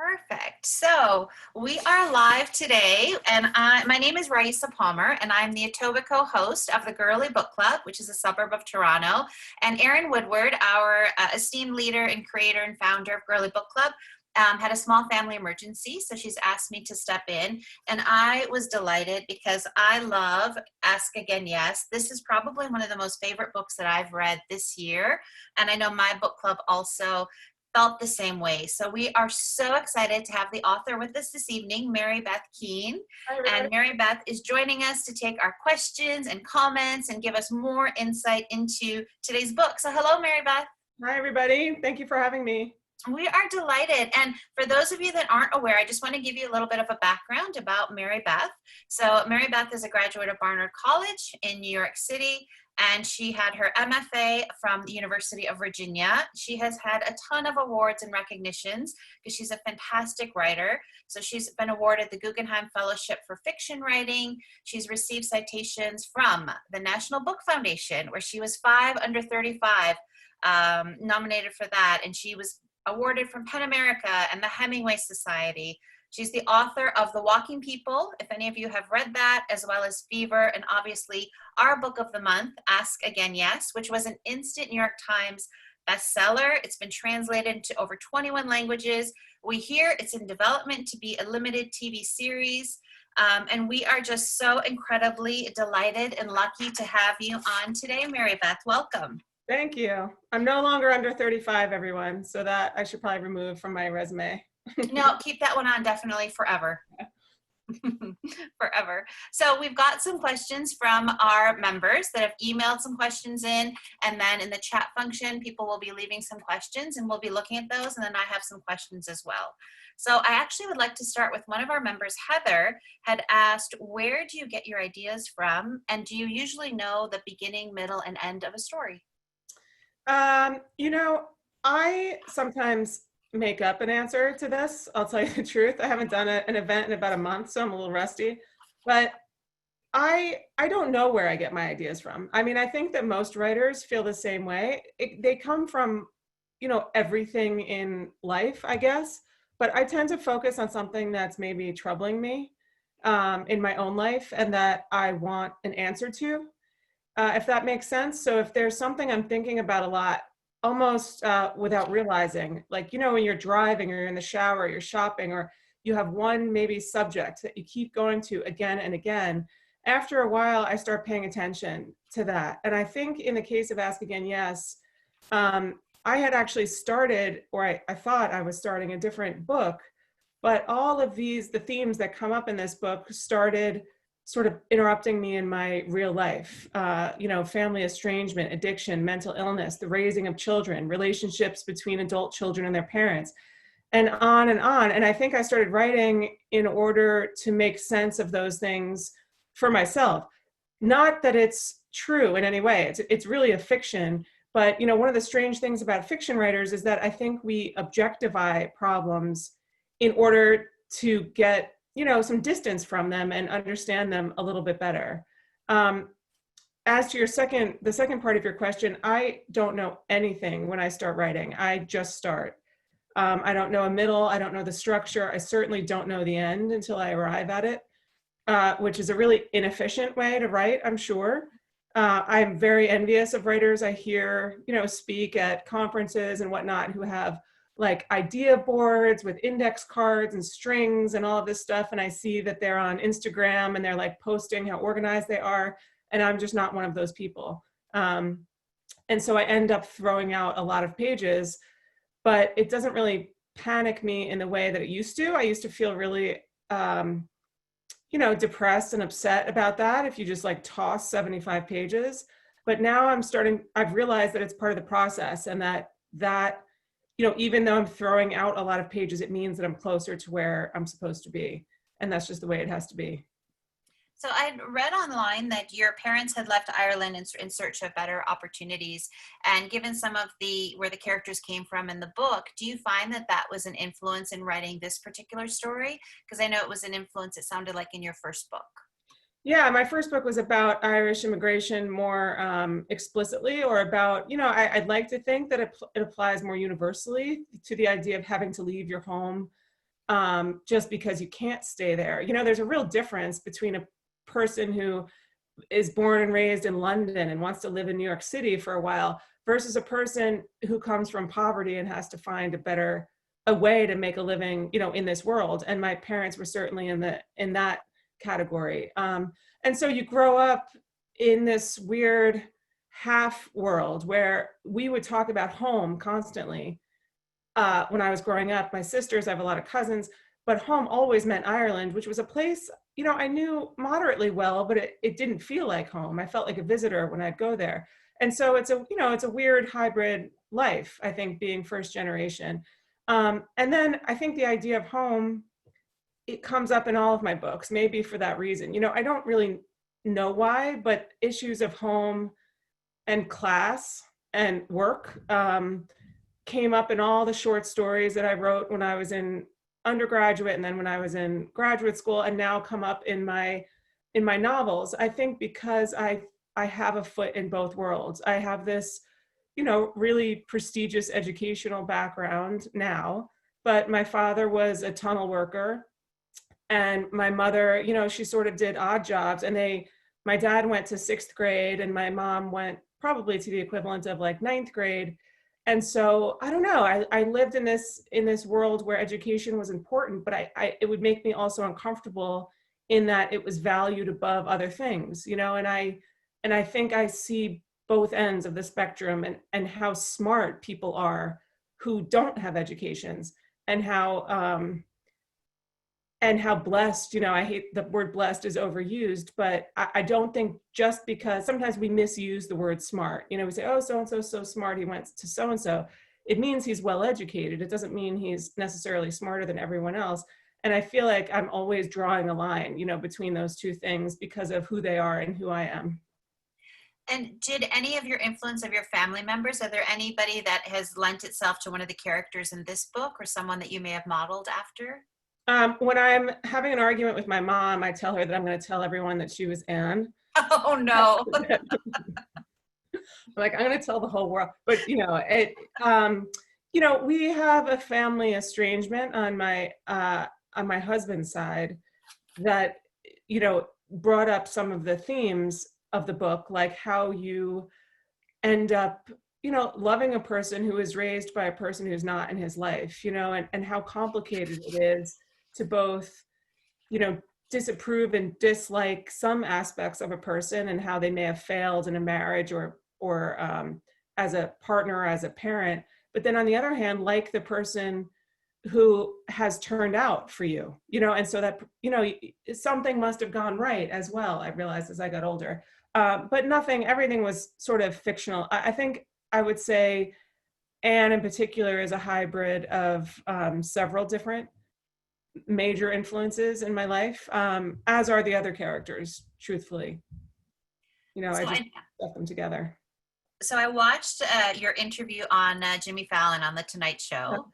Perfect. So we are live today, and my name is Raisa Palmer, and I'm the Etobicoke host of the Girly Book Club, which is a suburb of Toronto. And Erin Woodward, our esteemed leader and creator and founder of Girly Book Club, had a small family emergency, so she's asked me to step in. And I was delighted because I love Ask Again Yes. This is probably one of the most favorite books that I've read this year, and I know my book club also felt the same way. So we are so excited to have the author with us this evening, Mary Beth Keane. Hi, everybody. And Mary Beth is joining us to take our questions and comments and give us more insight into today's book. So hello, Mary Beth. Hi, everybody. Thank you for having me. We are delighted. And for those of you that aren't aware, I just want to give you a little bit of a background about Mary Beth. So Mary Beth is a graduate of Barnard College in New York City, and she had her MFA from the University of Virginia. She has had a ton of awards and recognitions because she's a fantastic writer. So she's been awarded the Guggenheim Fellowship for Fiction Writing. She's received citations from the National Book Foundation, where she was 5 under 35 nominated for that, and she was awarded from PEN America and the Hemingway Society. She's the author of The Walking People, if any of you have read that, as well as Fever, and obviously our book of the month, Ask Again Yes, which was an instant New York Times bestseller. It's been translated into over 21 languages. We hear it's in development to be a limited TV series. And we are just so incredibly delighted and lucky to have you on today, Mary Beth. Welcome. Thank you. I'm no longer under 35, everyone, so that I should probably remove from my resume. No, keep that one on definitely forever. Forever. So we've got some questions from our members that have emailed some questions in, and then in the chat function, people will be leaving some questions and we'll be looking at those, and then I have some questions as well. So I actually would like to start with one of our members. Heather had asked, where do you get your ideas from? And do you usually know the beginning, middle, and end of a story? I sometimes make up an answer to this. I'll tell you the truth. I haven't done an event in about a month, so I'm a little rusty. But I don't know where I get my ideas from. I mean, I think that most writers feel the same way. They come from, everything in life, I guess. But I tend to focus on something that's maybe troubling me in my own life and that I want an answer to. If that makes sense. So if there's something I'm thinking about a lot, almost without realizing, like, when you're driving or you're in the shower, you're shopping, or you have one maybe subject that you keep going to again and again, after a while, I start paying attention to that. And I think in the case of Ask Again Yes, I had actually started, or I thought I was starting a different book, but all of the themes that come up in this book started sort of interrupting me in my real life, family estrangement, addiction, mental illness, the raising of children, relationships between adult children and their parents, and on and on. And I think I started writing in order to make sense of those things for myself. Not that it's true in any way. It's really a fiction. But, one of the strange things about fiction writers is that I think we objectify problems in order to get some distance from them and understand them a little bit better. As to the second part of your question, I don't know anything when I start writing. I just start. I don't know a middle. I don't know the structure. I certainly don't know the end until I arrive at it, which is a really inefficient way to write, I'm sure. I'm very envious of writers I hear, speak at conferences and whatnot, who have like idea boards with index cards and strings and all of this stuff. And I see that they're on Instagram and they're like posting how organized they are. And I'm just not one of those people. And so I end up throwing out a lot of pages, but it doesn't really panic me in the way that it used to. I used to feel really, depressed and upset about that if you just like toss 75 pages. But now I've realized that it's part of the process, and that even though I'm throwing out a lot of pages, it means that I'm closer to where I'm supposed to be. And that's just the way it has to be. So I read online that your parents had left Ireland in search of better opportunities. And given some of where the characters came from in the book, do you find that was an influence in writing this particular story? Because I know it was an influence, it sounded like, in your first book. Yeah, my first book was about Irish immigration more explicitly, or about, I'd like to think that it applies more universally to the idea of having to leave your home just because you can't stay there. You know, there's a real difference between a person who is born and raised in London and wants to live in New York City for a while versus a person who comes from poverty and has to find a way to make a living, you know, in this world. And my parents were certainly in that category. And so you grow up in this weird half world where we would talk about home constantly. When I was growing up, my sisters, I have a lot of cousins, but home always meant Ireland, which was a place, you know, I knew moderately well, but it didn't feel like home. I felt like a visitor when I'd go there. And so it's a weird hybrid life, I think, being first generation. And then I think the idea of home, it comes up in all of my books, maybe for that reason. You know, I don't really know why, but issues of home and class and work came up in all the short stories that I wrote when I was in undergraduate and then when I was in graduate school, and now come up in my novels. I think because I have a foot in both worlds. I have this, you know, really prestigious educational background now, but my father was a tunnel worker and my mother, you know, she sort of did odd jobs, and my dad went to 6th grade and my mom went probably to the equivalent of like 9th grade. And so I don't know, I lived in this world where education was important, but it would make me also uncomfortable in that it was valued above other things, you know. And I think I see both ends of the spectrum, and how smart people are who don't have educations, and how blessed, you know, I hate the word blessed is overused, but I don't think just because sometimes we misuse the word smart, you know, we say, oh, so-and-so so smart, he went to so-and-so. It means he's well educated. It doesn't mean he's necessarily smarter than everyone else. And I feel like I'm always drawing a line, you know, between those two things because of who they are and who I am. And did any of your influence of your family members, are there anybody that has lent itself to one of the characters in this book, or someone that you may have modeled after? When I'm having an argument with my mom, I tell her that I'm going to tell everyone that she was Anne. Oh no. Like, I'm going to tell the whole world. But you know, we have a family estrangement on my husband's side that, you know, brought up some of the themes of the book, like how you end up, you know, loving a person who is raised by a person who's not in his life, you know, and how complicated it is to both, you know, disapprove and dislike some aspects of a person and how they may have failed in a marriage or as a partner or as a parent. But then on the other hand, like the person who has turned out for you, you know, and so that, you know, something must have gone right as well, I realized as I got older. But everything was sort of fictional. I think I would say Anne in particular is a hybrid of several different major influences in my life, as are the other characters, truthfully. You know, I just stuck them together. So I watched your interview on Jimmy Fallon on The Tonight Show,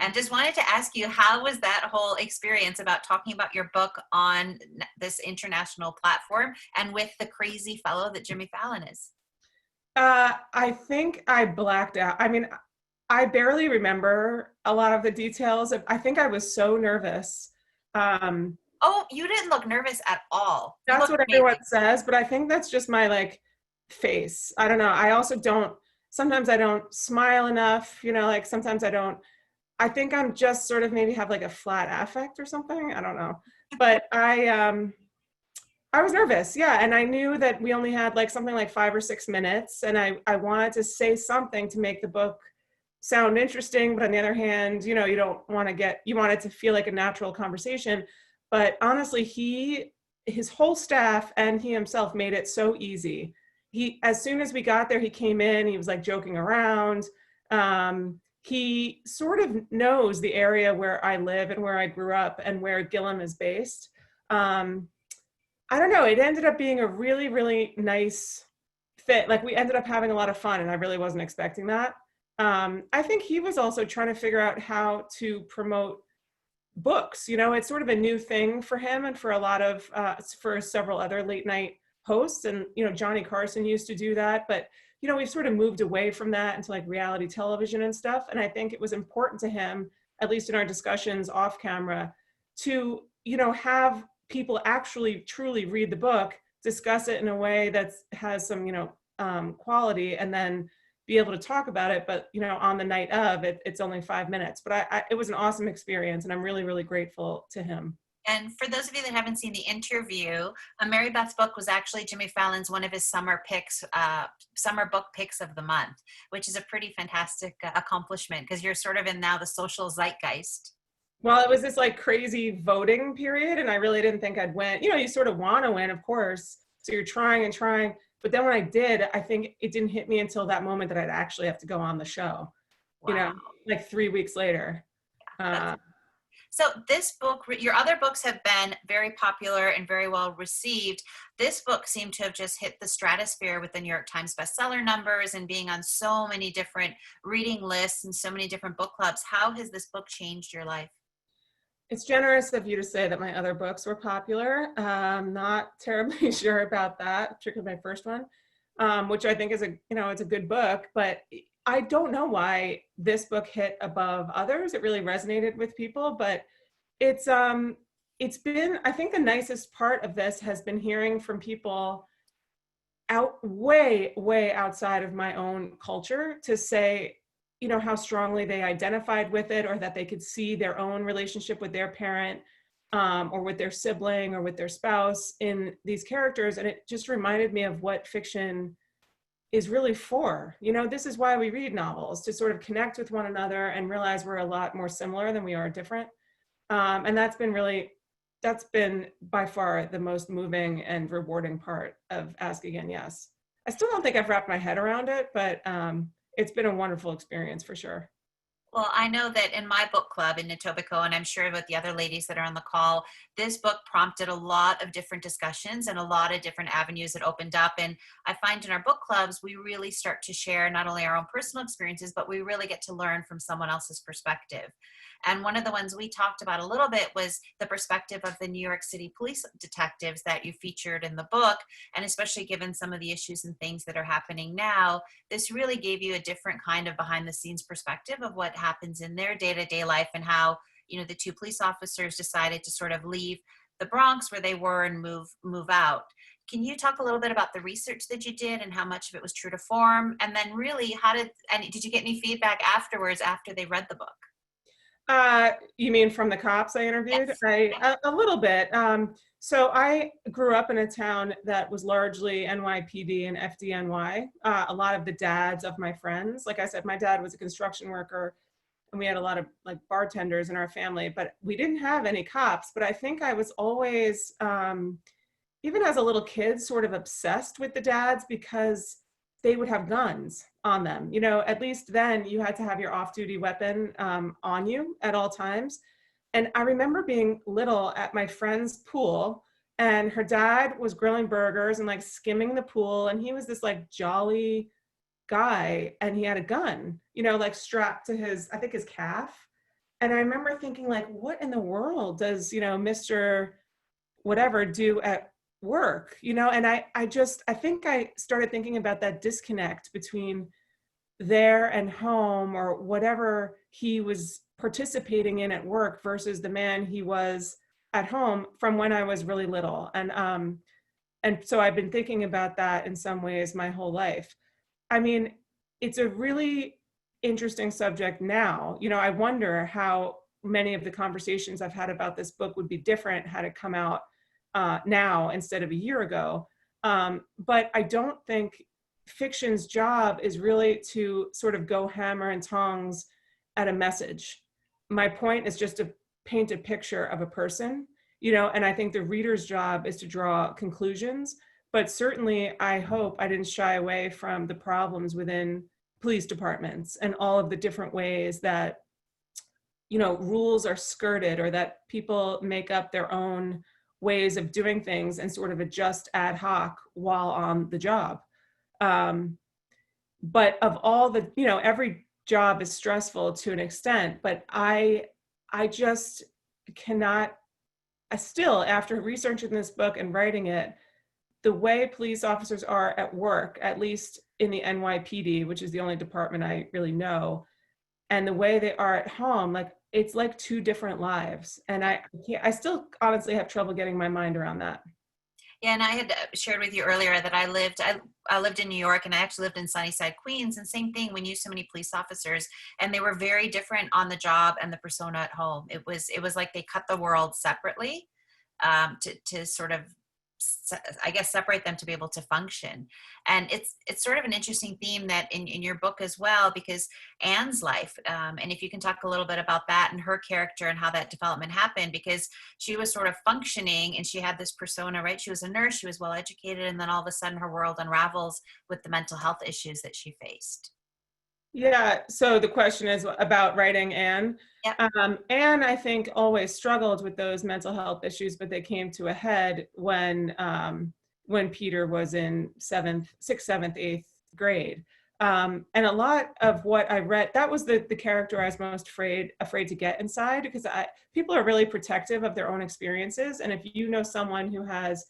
and just wanted to ask you, how was that whole experience about talking about your book on this international platform and with the crazy fellow that Jimmy Fallon is? I think I blacked out. I mean, I barely remember a lot of the details. I think I was so nervous. Oh, you didn't look nervous at all. That's what everyone says, but I think that's just my like face. I don't know. I also sometimes I don't smile enough, you know, like sometimes I think I'm just sort of maybe have like a flat affect or something. I don't know. But I was nervous. Yeah. And I knew that we only had like something like 5 or 6 minutes. And I wanted to say something to make the book sound interesting, but on the other hand, you know, you want it to feel like a natural conversation. But honestly, his whole staff and he himself made it so easy. As soon as we got there, he came in, he was like joking around. He sort of knows the area where I live and where I grew up and where Gilliam is based. I don't know, it ended up being a really, really nice fit. Like, we ended up having a lot of fun, and I really wasn't expecting that. I think he was also trying to figure out how to promote books. You know, it's sort of a new thing for him and for a lot of, for several other late night hosts. And, you know, Johnny Carson used to do that, but, you know, we've sort of moved away from that into like reality television and stuff. And I think it was important to him at least in our discussions off camera, to, you know, have people actually truly read the book, discuss it in a way that has some, you know, quality, and then be able to talk about it. But, you know, on the night of it, it's only 5 minutes. But it was an awesome experience, and I'm really, really grateful to him. And for those of you that haven't seen the interview, Mary Beth's book was actually Jimmy Fallon's one of his summer picks, summer book picks of the month, which is a pretty fantastic accomplishment because you're sort of in now the social zeitgeist. Well, it was this like crazy voting period, and I really didn't think I'd win. You know, you sort of want to win, of course. So you're trying and trying. But then when I did, I think it didn't hit me until that moment that I'd actually have to go on the show, you know, Wow. like 3 weeks later. So this book, your other books have been very popular and very well received. This book seemed to have just hit the stratosphere with the New York Times bestseller numbers and being on so many different reading lists and so many different book clubs. How has this book changed your life? It's generous of you to say that my other books were popular. Not terribly sure about that, particularly my first one, which I think is it's a good book, but I don't know why this book hit above others. It really resonated with people, but it's been, I think the nicest part of this has been hearing from people way outside of my own culture to say, you know, how strongly they identified with it, or that they could see their own relationship with their parent, or with their sibling or with their spouse in these characters. And it just reminded me of what fiction is really for. You know, this is why we read novels, to sort of connect with one another and realize we're a lot more similar than we are different. And that's been by far the most moving and rewarding part of Ask Again, Yes. I still don't think I've wrapped my head around it, but it's been a wonderful experience for sure. Well, I know that in my book club in Etobicoke, and I'm sure with the other ladies that are on the call, this book prompted a lot of different discussions and a lot of different avenues that opened up. And I find in our book clubs, we really start to share not only our own personal experiences, but we really get to learn from someone else's perspective. And one of the ones we talked about a little bit was the perspective of the New York City police detectives that you featured in the book. And especially given some of the issues and things that are happening now, this really gave you a different kind of behind the scenes perspective of what happens in their day-to-day life, and how, you know, the two police officers decided to sort of leave the Bronx where they were and move out. Can you talk a little bit about the research that you did and how much of it was true to form? And then really, did you get any feedback afterwards after they read the book? You mean from the cops I interviewed? Yes. A little bit. So I grew up in a town that was largely NYPD and FDNY. A lot of the dads of my friends, like I said, my dad was a construction worker, and we had a lot of like bartenders in our family, but we didn't have any cops. But I think I was always, even as a little kid, sort of obsessed with the dads because they would have guns on them. You know, at least then you had to have your off-duty weapon on you at all times. And I remember being little at my friend's pool, and her dad was grilling burgers and like skimming the pool. And he was this like jolly guy, and he had a gun, you know, like strapped to his, I think his calf. And I remember thinking like, what in the world does, you know, Mr. whatever do at work, you know? And I think I started thinking about that disconnect between there and home, or whatever he was participating in at work versus the man he was at home, from when I was really little. And so I've been thinking about that in some ways my whole life. I mean, it's a really interesting subject now. You know, I wonder how many of the conversations I've had about this book would be different had it come out now instead of a year ago. But I don't think fiction's job is really to sort of go hammer and tongs at a message. My point is just to paint a picture of a person, you know, and I think the reader's job is to draw conclusions. But certainly I hope I didn't shy away from the problems within police departments and all of the different ways that, you know, rules are skirted, or that people make up their own ways of doing things and sort of adjust ad hoc while on the job. But of all the, you know, every job is stressful to an extent, but I just cannot, I still, after researching this book and writing it, the way police officers are at work, at least in the NYPD, which is the only department I really know, and the way they are at home, like it's like two different lives. And I still honestly have trouble getting my mind around that. Yeah, and I had shared with you earlier that I lived in New York, and I actually lived in Sunnyside, Queens, and same thing. We knew so many police officers, and they were very different on the job and the persona at home. It was like they cut the world separately, to sort of, I guess, separate them to be able to function. And it's sort of an interesting theme that in your book as well, because Anne's life, and if you can talk a little bit about that and her character and how that development happened, because she was sort of functioning and she had this persona, right? She was a nurse, she was well educated, and then all of a sudden her world unravels with the mental health issues that she faced. Yeah, so the question is about writing Anne. Yep. Anne, I think, always struggled with those mental health issues, but they came to a head when Peter was in sixth, seventh, eighth grade. And a lot of what I read, that was the character I was most afraid to get inside, because people are really protective of their own experiences. And if you know someone who has,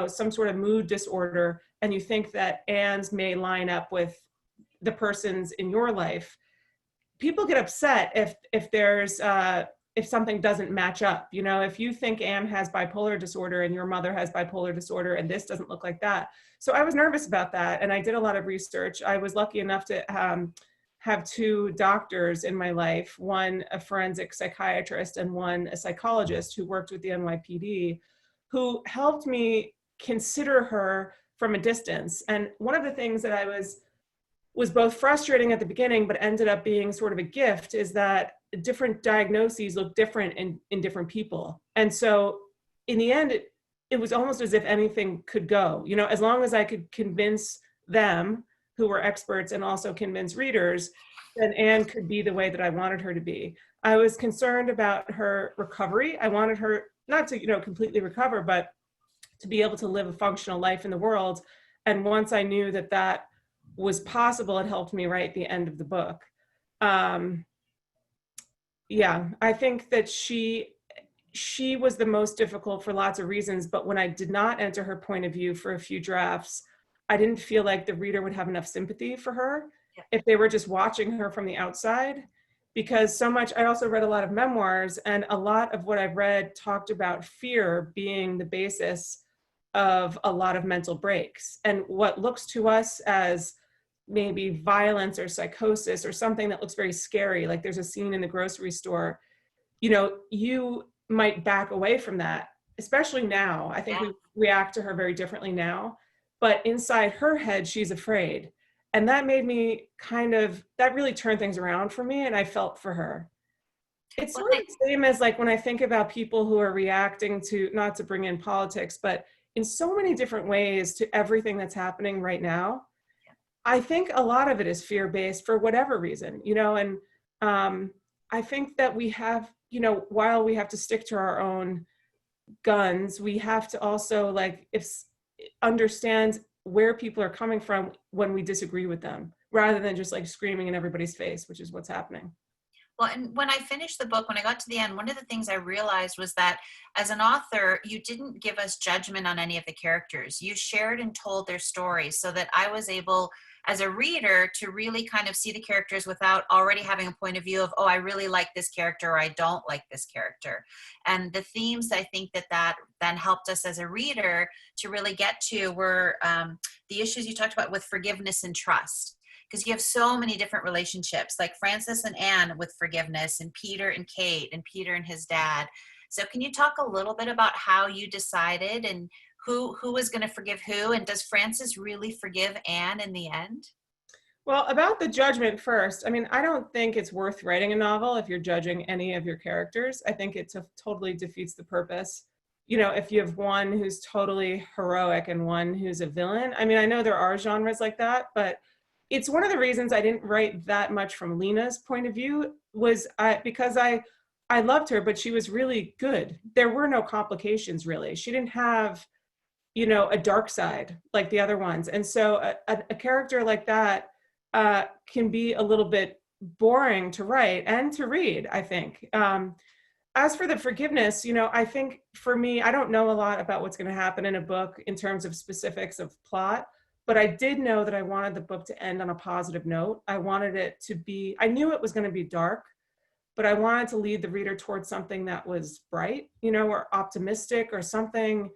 some sort of mood disorder, and you think that Anne's may line up with the persons in your life, people get upset if something doesn't match up. If you think Anne has bipolar disorder and your mother has bipolar disorder and this doesn't look like that. So I was nervous about that, and I did a lot of research. I was lucky enough to have two doctors in my life, one a forensic psychiatrist and one a psychologist who worked with the NYPD, who helped me consider her from a distance. And one of the things that I was both frustrating at the beginning, but ended up being sort of a gift, is that different diagnoses look different in different people. And so in the end, it was almost as if anything could go, as long as I could convince them, who were experts, and also convince readers, then Anne could be the way that I wanted her to be. I was concerned about her recovery. I wanted her not to, completely recover, but to be able to live a functional life in the world. And once I knew that was possible, it helped me write the end of the book. Yeah, I think that she was the most difficult for lots of reasons, but when I did not enter her point of view for a few drafts, I didn't feel like the reader would have enough sympathy for her if they were just watching her from the outside. Because so much, I also read a lot of memoirs, and a lot of what I've read talked about fear being the basis of a lot of mental breaks. And what looks to us as maybe violence or psychosis or something that looks very scary, like there's a scene in the grocery store, you might back away from that, especially now. I think we react to her very differently now, but inside her head, she's afraid. And that made me that really turned things around for me, and I felt for her. It's sort of the same as like when I think about people who are reacting to, not to bring in politics, but in so many different ways to everything that's happening right now. I think a lot of it is fear-based for whatever reason, and I think that we have, while we have to stick to our own guns, we have to also understand where people are coming from when we disagree with them, rather than just like screaming in everybody's face, which is what's happening. Well, and when I finished the book, when I got to the end, one of the things I realized was that as an author, you didn't give us judgment on any of the characters. You shared and told their stories so that I was able, as a reader, to really kind of see the characters without already having a point of view of, oh, I really like this character or I don't like this character. And the themes I think that then helped us as a reader to really get to were the issues you talked about with forgiveness and trust. Because you have so many different relationships, like Frances and Anne with forgiveness, and Peter and Kate, and Peter and his dad. So can you talk a little bit about how you decided and who was going to forgive who, and does Frances really forgive Anne in the end? Well, about the judgment first, I mean, I don't think it's worth writing a novel if you're judging any of your characters. I think it totally defeats the purpose. If you have one who's totally heroic and one who's a villain. I mean, I know there are genres like that, but it's one of the reasons I didn't write that much from Lena's point of view, was because I loved her, but she was really good. There were no complications, really. She didn't have, a dark side like the other ones. And so a character like that can be a little bit boring to write and to read, I think. As for the forgiveness, I think for me, I don't know a lot about what's going to happen in a book in terms of specifics of plot. but I did know that I wanted the book to end on a positive note. I wanted it to be, I knew it was going to be dark, but I wanted to lead the reader towards something that was bright, or optimistic, or something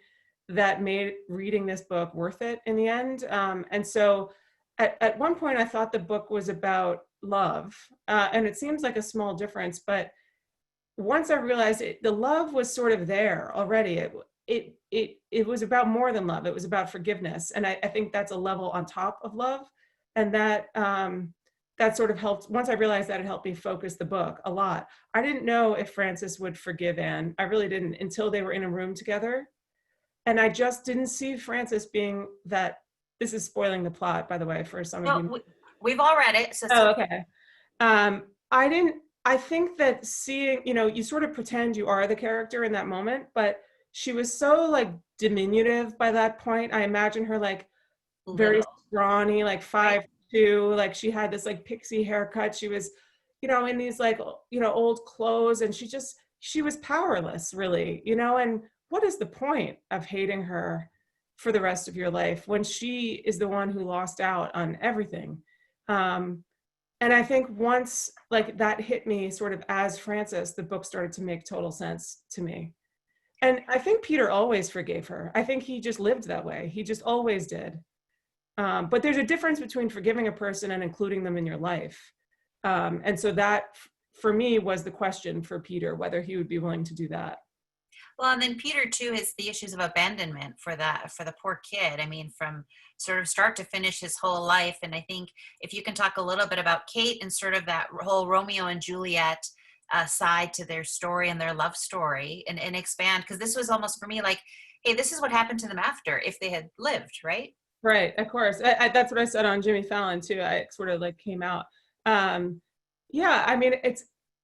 that made reading this book worth it in the end. And so at one point I thought the book was about love, and it seems like a small difference, but once I realized the love was sort of there already. It was about more than love. It was about forgiveness, and I think that's a level on top of love, and that sort of helped. Once I realized that, it helped me focus the book a lot. I didn't know if Frances would forgive Anne. I really didn't, until they were in a room together, and I just didn't see Frances being that. This is spoiling the plot, by the way, for some of No, you. we've all read it, so it's Oh, okay. okay. I didn't, I think that seeing, you sort of pretend you are the character in that moment, but she was so like diminutive by that point. I imagine her like very Little, scrawny, like right? 5'2", like she had this like pixie haircut. She was, in these like, old clothes, and she was powerless, really, and what is the point of hating her for the rest of your life when she is the one who lost out on everything? And I think once like that hit me sort of as Frances, the book started to make total sense to me. And I think Peter always forgave her. I think he just lived that way. He just always did. But there's a difference between forgiving a person and including them in your life. And so that, for me, was the question for Peter, whether he would be willing to do that. Well, and then Peter too is the issues of abandonment for the poor kid. I mean, from sort of start to finish his whole life. And I think if you can talk a little bit about Kate and sort of that whole Romeo and Juliet side to their story and their love story, and expand, because this was almost for me like, hey, this is what happened to them after if they had lived, right? Right, of course. That's what I said on Jimmy Fallon too. I sort of like came out. Um, yeah, I mean,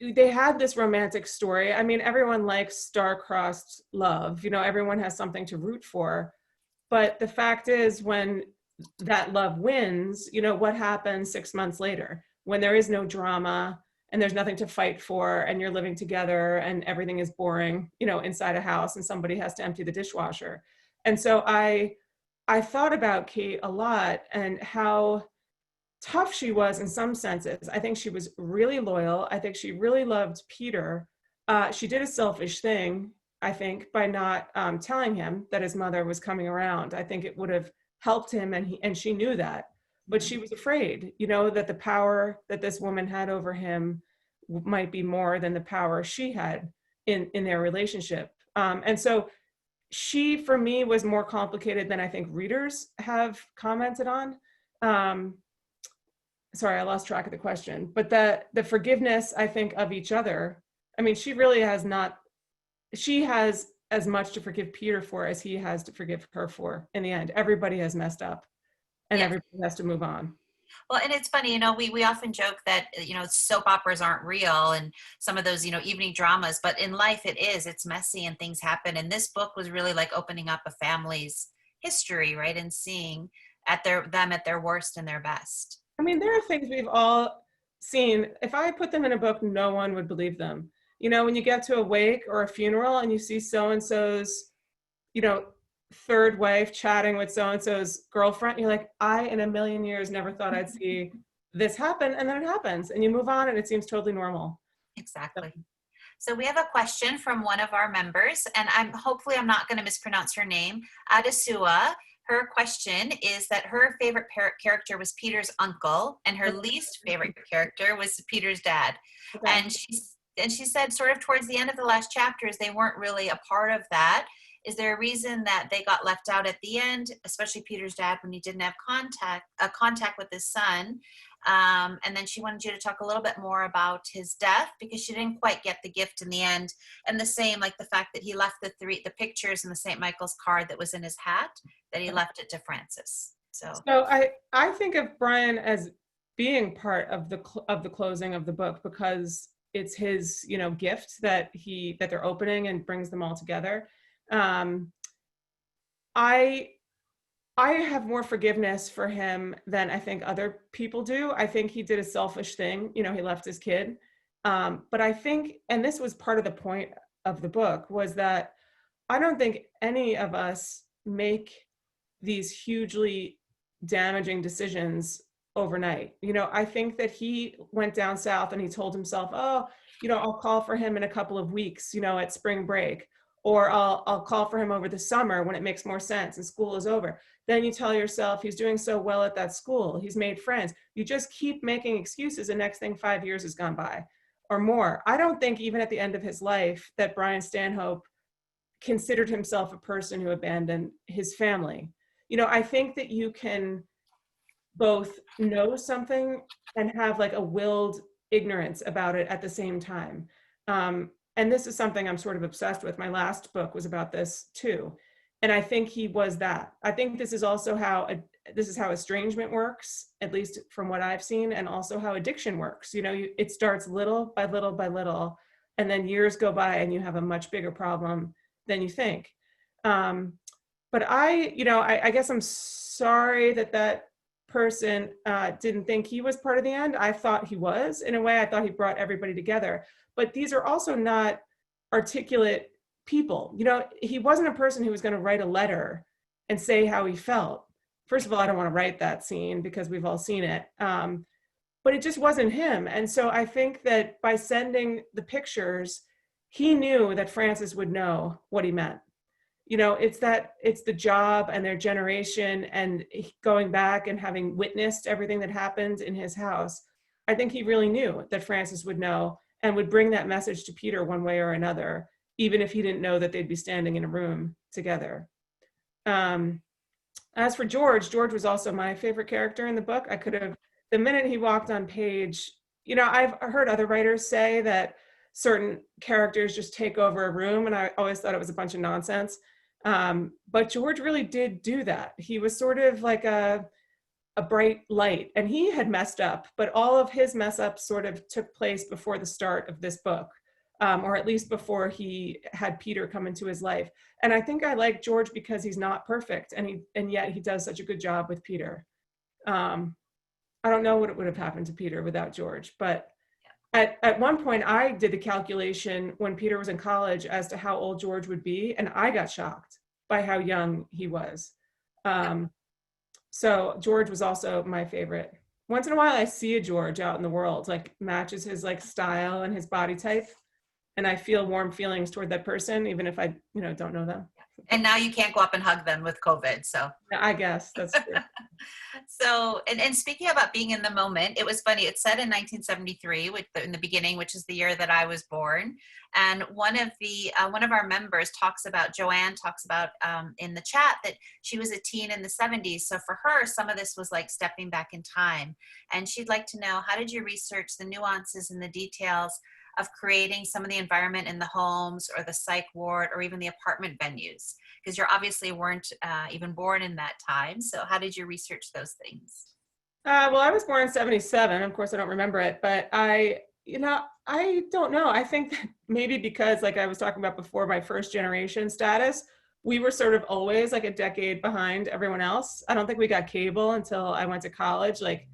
they had this romantic story. I mean, everyone likes star-crossed love. Everyone has something to root for. But the fact is, when that love wins, what happens 6 months later when there is no drama and there's nothing to fight for, and you're living together and everything is boring, inside a house, and somebody has to empty the dishwasher. And so I thought about Kate a lot and how tough she was in some senses. I think she was really loyal. I think she really loved Peter. She did a selfish thing, I think, by not telling him that his mother was coming around. I think it would have helped him, and she knew that. But she was afraid, that the power that this woman had over him might be more than the power she had in their relationship. And so she, for me, was more complicated than I think readers have commented on. Sorry, I lost track of the question. But the forgiveness, I think, of each other. I mean, she really has not. She has as much to forgive Peter for as he has to forgive her for. In the end, everybody has messed up, and Yeah. everybody has to move on. Well, and it's funny, we often joke that, soap operas aren't real and some of those, evening dramas, but in life it's messy and things happen. And this book was really like opening up a family's history, right? And seeing them at their worst and their best. I mean, there are things we've all seen. If I put them in a book, no one would believe them. When you get to a wake or a funeral and you see so-and-so's, third wife chatting with so-and-so's girlfriend, you're like, I in a million years never thought I'd see this happen. And then it happens and you move on and it seems totally normal. Exactly. So we have a question from one of our members, and hopefully I'm not going to mispronounce her name, Adesua. Her question is that her favorite character was Peter's uncle, and her least favorite character was Peter's dad. Okay. And she said sort of towards the end of the last chapters, they weren't really a part of that. Is there a reason that they got left out at the end, especially Peter's dad, when he didn't have contact with his son? And then she wanted you to talk a little bit more about his death, because she didn't quite get the gift in the end. And the same, like the fact that he left the pictures in the St. Michael's card that was in his hat, that he left it to Frances. So I think of Brian as being part of the closing of the book, because it's his, gift that they're opening and brings them all together. I have more forgiveness for him than I think other people do. I think he did a selfish thing. He left his kid. But I think, and this was part of the point of the book, was that I don't think any of us make these hugely damaging decisions overnight. You know, I think that he went down south and he told himself, oh, you know, I'll call for him in a couple of weeks, you know, at spring break, or I'll call for him over the summer when it makes more sense and school is over. Then you tell yourself he's doing so well at that school, he's made friends. You just keep making excuses, and next thing 5 years has gone by or more. I don't think even at the end of his life that Brian Stanhope considered himself a person who abandoned his family. You know, I think that you can both know something and have like a willed ignorance about it at the same time. And this is something I'm sort of obsessed with. My last book was about this too. And I think he was that. I think this is also how estrangement works, at least from what I've seen, and also how addiction works. You know, it starts little by little by little, and then years go by and you have a much bigger problem than you think. But I guess I'm sorry that person didn't think he was part of the end. I thought he was. In a way, I thought he brought everybody together. But these are also not articulate people. You know, he wasn't a person who was going to write a letter and say how he felt. First of all, I don't want to write that scene because we've all seen it. But it just wasn't him. And so I think that by sending the pictures, he knew that Frances would know what he meant. You know, it's the job and their generation and going back and having witnessed everything that happened in his house. I think he really knew that Frances would know and would bring that message to Peter one way or another, even if he didn't know that they'd be standing in a room together. As for George was also my favorite character in the book. The minute he walked on page, you know, I've heard other writers say that certain characters just take over a room, and I always thought it was a bunch of nonsense. But George really did do that. He was sort of like a bright light, and he had messed up, but all of his mess ups sort of took place before the start of this book, or at least before he had Peter come into his life. And I think I like George because he's not perfect, and yet he does such a good job with Peter. I don't know what would have happened to Peter without George, but at one point I did the calculation when Peter was in college as to how old George would be, and I got shocked by how young he was. So George was also my favorite. Once in a while I see a George out in the world, like matches his like style and his body type, and I feel warm feelings toward that person, even if I, you know, don't know them. And now you can't go up and hug them with COVID, so. I guess that's true. So, and speaking about being in the moment, it was funny. It said in 1973, in the beginning, which is the year that I was born. And one of our members Joanne talks about in the chat that she was a teen in the 70s. So for her, some of this was like stepping back in time. And she'd like to know, how did you research the nuances and the details of creating some of the environment in the homes or the psych ward or even the apartment venues? Because you obviously weren't even born in that time. So how did you research those things? Well, I was born in 77. Of course, I don't remember it, but I don't know. I think that maybe because, like I was talking about before, my first generation status, we were sort of always like a decade behind everyone else. I don't think we got cable until I went to college. Like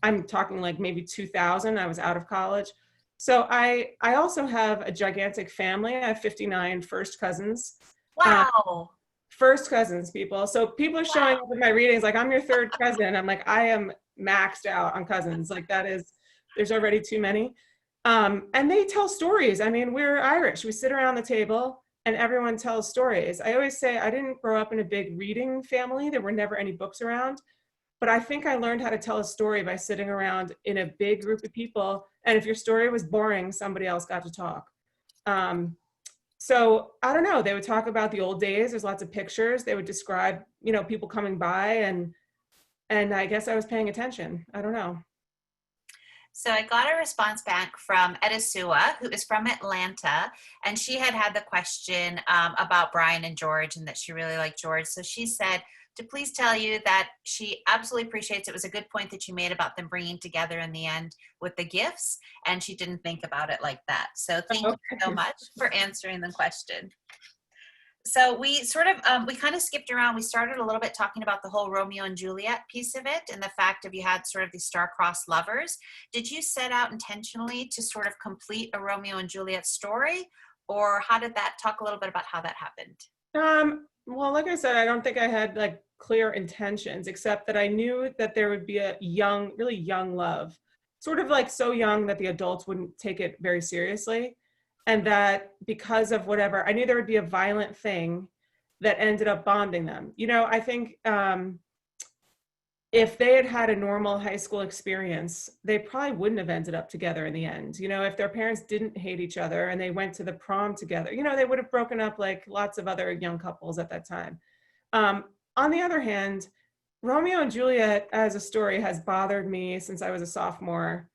I'm talking like maybe 2000, I was out of college. So I also have a gigantic family. I have 59 first cousins. Wow. First cousins, people. So people are showing up in my readings like, I'm your third cousin. I'm like, I am maxed out on cousins. Like there's already too many. And they tell stories. I mean, we're Irish. We sit around the table and everyone tells stories. I always say I didn't grow up in a big reading family. There were never any books around. But I think I learned how to tell a story by sitting around in a big group of people. And if your story was boring, somebody else got to talk. So I don't know, they would talk about the old days. There's lots of pictures. They would describe, you know, people coming by, and I guess I was paying attention. I don't know. So I got a response back from Edisua, who is from Atlanta, and she had the question about Brian and George and that she really liked George. So she said to please tell you that she absolutely appreciates it was a good point that you made about them bringing together in the end with the gifts, and she didn't think about it like that. So thank you so much for answering the question. So we kind of skipped around. We started a little bit talking about the whole Romeo and Juliet piece of it and the fact of you had sort of these star-crossed lovers. Did you set out intentionally to sort of complete a Romeo and Juliet story, or how did that, talk a little bit about how that happened? Well, like I said, I don't think I had like clear intentions, except that I knew that there would be a young, really young love, sort of like so young that the adults wouldn't take it very seriously. And that because of whatever, I knew there would be a violent thing that ended up bonding them. You know, I think if they had had a normal high school experience, they probably wouldn't have ended up together in the end. You know, if their parents didn't hate each other and they went to the prom together, you know, they would have broken up like lots of other young couples at that time. On the other hand, Romeo and Juliet as a story has bothered me since I was a sophomore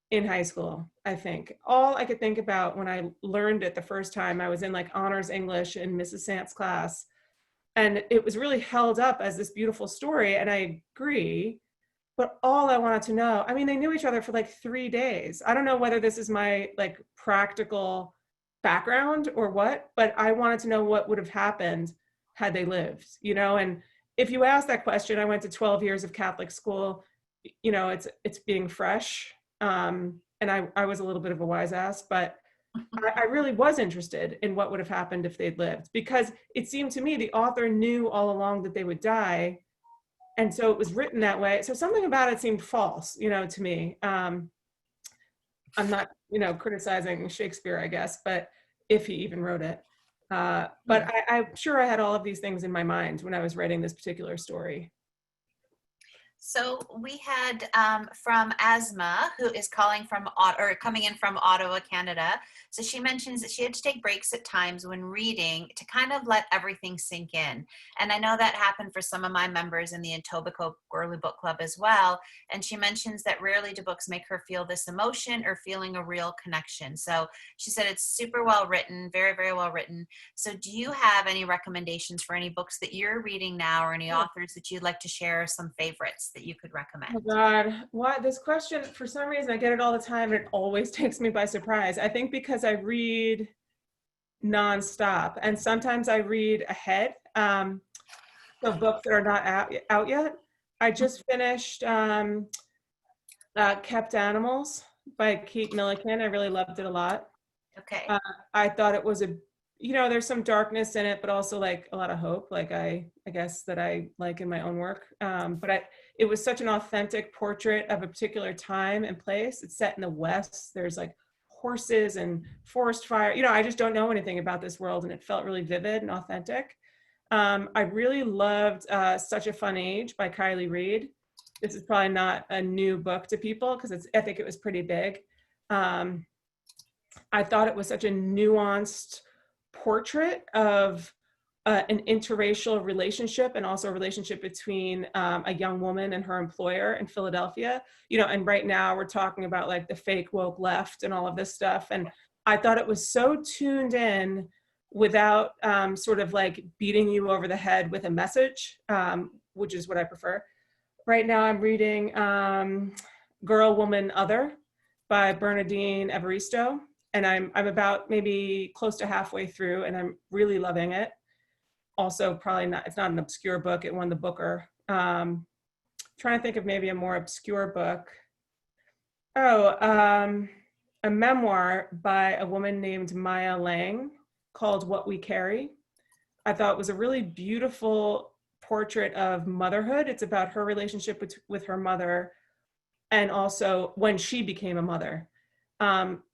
in high school. I think all I could think about when I learned it the first time, I was in like honors English in Mrs. Sant's class, and it was really held up as this beautiful story, and I agree. But all I wanted to know, I mean, they knew each other for like 3 days. I don't know whether this is my like practical background or what, but I wanted to know what would have happened had they lived, you know. And if you ask that question, I went to 12 years of Catholic school, you know, it's being fresh. And I was a little bit of a wise ass, but I really was interested in what would have happened if they'd lived, because it seemed to me the author knew all along that they would die. And so it was written that way. So something about it seemed false, you know, to me. I'm not, you know, criticizing Shakespeare, I guess, but if he even wrote it. But I'm sure I had all of these things in my mind when I was writing this particular story. So we had from Asma, who is calling from or coming in from Ottawa, Canada. So she mentions that she had to take breaks at times when reading to kind of let everything sink in. And I know that happened for some of my members in the Etobicoke Girly Book Club as well. And she mentions that rarely do books make her feel this emotion or feeling a real connection. So she said it's super well written, very, very well written. So do you have any recommendations for any books that you're reading now, or any authors that you'd like to share some favorites that you could recommend? Oh God, what this question, for some reason I get it all the time and it always takes me by surprise. I think because I read nonstop and sometimes I read ahead of books that are not out yet. I just finished Kept Animals by Kate Milliken. I really loved it a lot. Okay. I thought it was a, you know, there's some darkness in it, but also like a lot of hope, like I guess that I like in my own work. But it was such an authentic portrait of a particular time and place. It's set in the West. There's like horses and forest fire. You know, I just don't know anything about this world, and it felt really vivid and authentic. I really loved Such a Fun Age by Kylie Reid. This is probably not a new book to people because I think it was pretty big. I thought it was such a nuanced portrait of an interracial relationship, and also a relationship between a young woman and her employer in Philadelphia. You know, and right now we're talking about like the fake woke left and all of this stuff. And I thought it was so tuned in without sort of like beating you over the head with a message, which is what I prefer. Right now I'm reading Girl, Woman, Other by Bernardine Evaristo. And I'm about maybe close to halfway through, and I'm really loving it. Also, probably not, it's not an obscure book. It won the Booker. Trying to think of maybe a more obscure book. A memoir by a woman named Maya Lang called What We Carry. I thought it was a really beautiful portrait of motherhood. It's about her relationship with her mother, and also when she became a mother.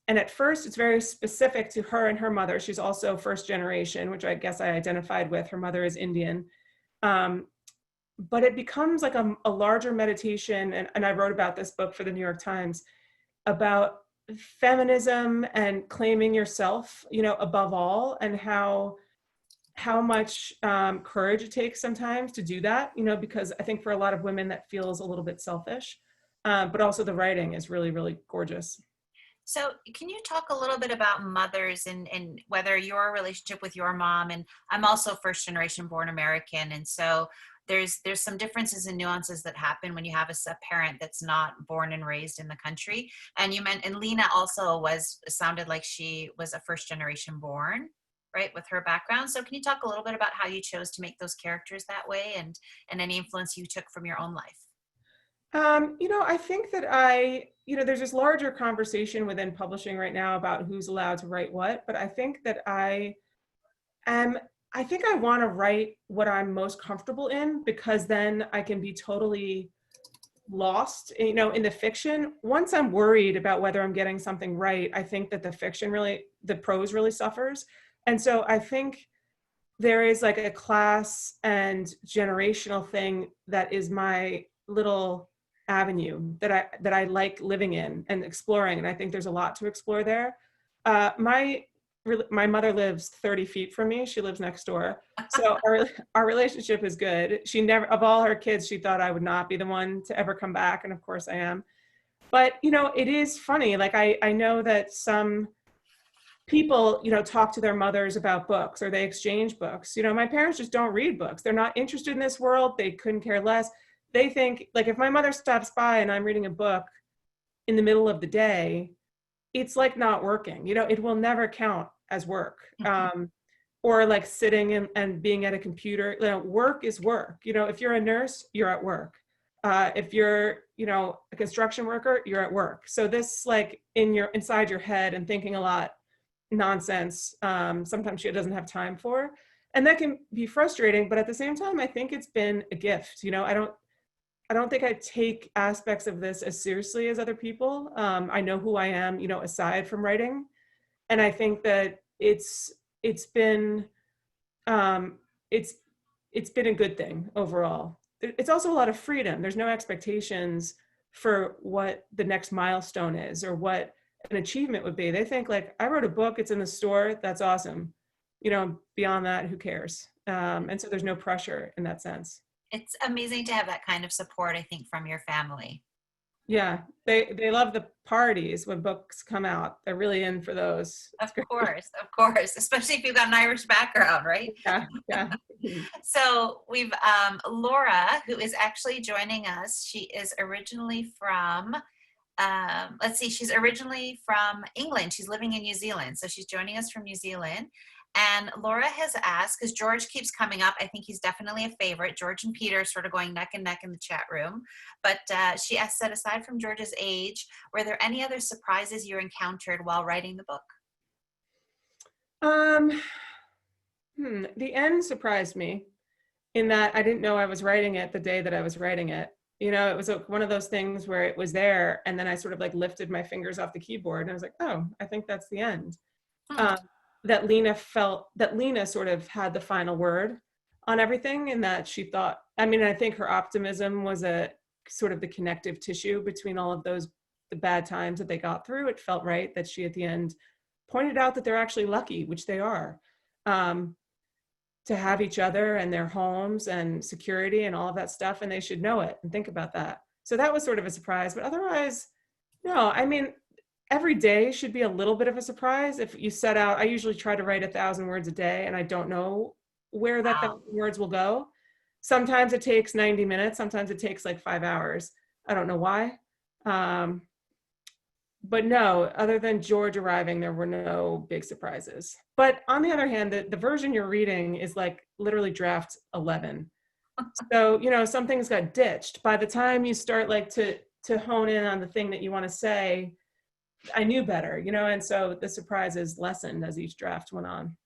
And at first, it's very specific to her and her mother. She's also first generation, which I guess I identified with. Her mother is Indian. But it becomes like a larger meditation, and I wrote about this book for the New York Times, about feminism and claiming yourself, you know, above all, and how much courage it takes sometimes to do that, you know, because I think for a lot of women that feels a little bit selfish, but also the writing is really, really gorgeous. So can you talk a little bit about mothers and whether your relationship with your mom, and I'm also first generation born American. And so there's some differences and nuances that happen when you have a parent that's not born and raised in the country. And you meant, and Lena also sounded like she was a first generation born, right, with her background. So can you talk a little bit about how you chose to make those characters that way, and any influence you took from your own life? You know, I think that there's this larger conversation within publishing right now about who's allowed to write what, but I think that I I think I want to write what I'm most comfortable in, because then I can be totally lost, in the fiction. Once I'm worried about whether I'm getting something right, I think that the prose really suffers. And so I think there is like a class and generational thing that is my little avenue that I like living in and exploring. And I think there's a lot to explore there. My mother lives 30 feet from me. She lives next door. So our relationship is good. She never, of all her kids, she thought I would not be the one to ever come back. And of course I am. But, it is funny. Like I know that some people, talk to their mothers about books, or they exchange books. My parents just don't read books. They're not interested in this world. They couldn't care less. They think, like, if my mother stops by and I'm reading a book in the middle of the day, it's like not working. It will never count as work. Or like sitting and being at a computer. Work is work. If you're a nurse, you're at work. If you're, a construction worker, you're at work. So this, like, inside your head and thinking a lot nonsense, sometimes she doesn't have time for, and that can be frustrating. But at the same time, I think it's been a gift. I don't think I take aspects of this as seriously as other people. I know who I am, aside from writing. And I think that it's been it's been a good thing overall. It's also a lot of freedom. There's no expectations for what the next milestone is or what an achievement would be. They think, like, I wrote a book, it's in the store, that's awesome. Beyond that, who cares? And so there's no pressure in that sense. It's amazing to have that kind of support, I think, from your family. Yeah, they love the parties when books come out. They're really in for those. Of course, especially if you've got an Irish background, right? Yeah. So we've Laura, who is actually joining us. She is originally from, she's originally from England. She's living in New Zealand. So she's joining us from New Zealand. And Laura has asked, because George keeps coming up, I think he's definitely a favorite. George and Peter are sort of going neck and neck in the chat room. But she asked that aside from George's age, were there any other surprises you encountered while writing the book? The end surprised me in that I didn't know I was writing it the day that I was writing it. It was one of those things where it was there, and then I sort of like lifted my fingers off the keyboard and I was like, oh, I think that's the end. That Lena sort of had the final word on everything, and that she thought, I think her optimism was a sort of the connective tissue between all of the bad times that they got through. It felt right that she at the end pointed out that they're actually lucky, which they are, to have each other and their homes and security and all of that stuff, and they should know it and think about that. So that was sort of a surprise, but otherwise, no, every day should be a little bit of a surprise. If you set out, I usually try to write 1,000 words a day, and I don't know where that 1,000 words will go. Sometimes it takes 90 minutes. Sometimes it takes like 5 hours. I don't know why. But no, other than George arriving, there were no big surprises. But on the other hand, the version you're reading is like literally draft 11. So, some things got ditched. By the time you start like to hone in on the thing that you want to say, I knew better, and so the surprises lessened as each draft went on.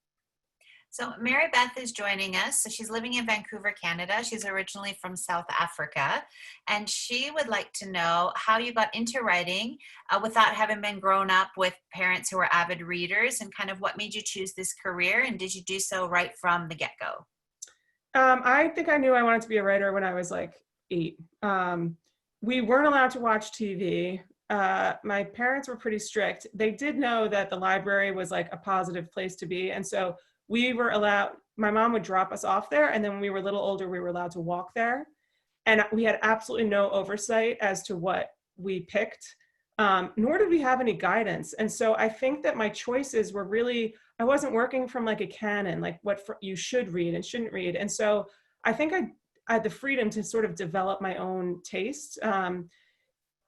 So Mary Beth is joining us. So she's living in Vancouver, Canada. She's originally from South Africa, and she would like to know how you got into writing without having been grown up with parents who were avid readers, and kind of what made you choose this career, and did you do so right from the get-go? I think I knew I wanted to be a writer when I was like 8. We weren't allowed to watch TV. My parents were pretty strict. They did know that the library was like a positive place to be. And so we were allowed, my mom would drop us off there. And then when we were a little older, we were allowed to walk there. And we had absolutely no oversight as to what we picked, nor did we have any guidance. And so I think that my choices were really, I wasn't working from like a canon, like what you should read and shouldn't read. And so I think I had the freedom to sort of develop my own taste.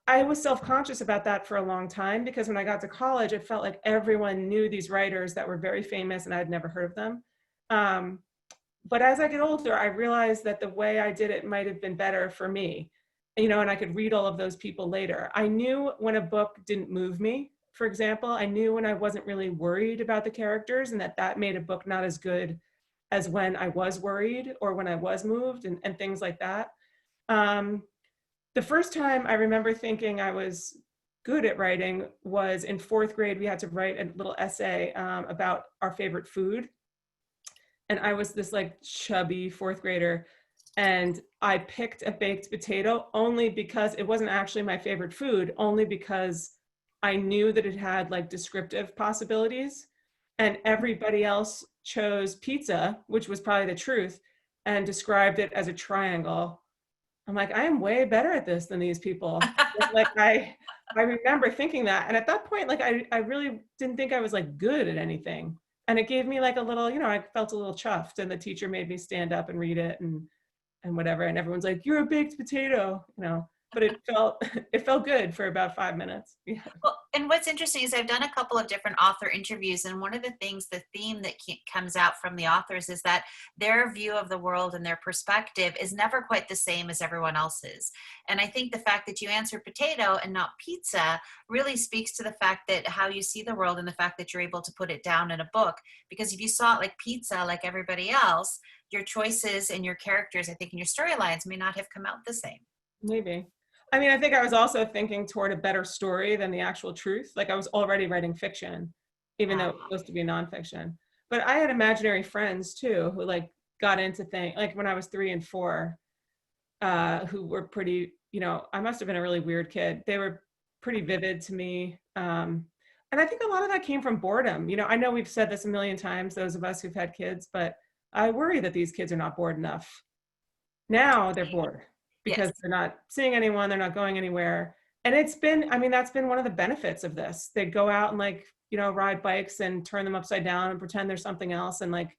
I was self-conscious about that for a long time, because when I got to college, it felt like everyone knew these writers that were very famous and I'd never heard of them. But as I get older, I realized that the way I did it might have been better for me, and I could read all of those people later. I knew when a book didn't move me, for example. I knew when I wasn't really worried about the characters, and that made a book not as good as when I was worried or when I was moved and things like that. The first time I remember thinking I was good at writing was in fourth grade. We had to write a little essay about our favorite food. And I was this like chubby fourth grader. And I picked a baked potato only because it wasn't actually my favorite food, only because I knew that it had like descriptive possibilities. And everybody else chose pizza, which was probably the truth, and described it as a triangle. I'm like, I am way better at this than these people. Like I remember thinking that. And at that point, like I really didn't think I was like good at anything. And it gave me like a little, I felt a little chuffed, and the teacher made me stand up and read it and whatever. And everyone's like, you're a baked potato, but it felt good for about 5 minutes. Yeah. Well, and what's interesting is I've done a couple of different author interviews, and one of the things, the theme that comes out from the authors is that their view of the world and their perspective is never quite the same as everyone else's. And I think the fact that you answered potato and not pizza really speaks to the fact that how you see the world and the fact that you're able to put it down in a book. Because if you saw it like pizza, like everybody else, your choices and your characters, I think, in your storylines may not have come out the same. Maybe. I mean, I think I was also thinking toward a better story than the actual truth. Like I was already writing fiction, even though it was supposed to be nonfiction. But I had imaginary friends too, who like got into things like when I was 3 and 4, who were pretty, I must have been a really weird kid. They were pretty vivid to me. And I think a lot of that came from boredom. I know we've said this a million times, those of us who've had kids, but I worry that these kids are not bored enough. Now they're bored. Because Yes. they're not seeing anyone, they're not going anywhere. And that's been one of the benefits of this. They go out and ride bikes and turn them upside down and pretend there's something else. And like,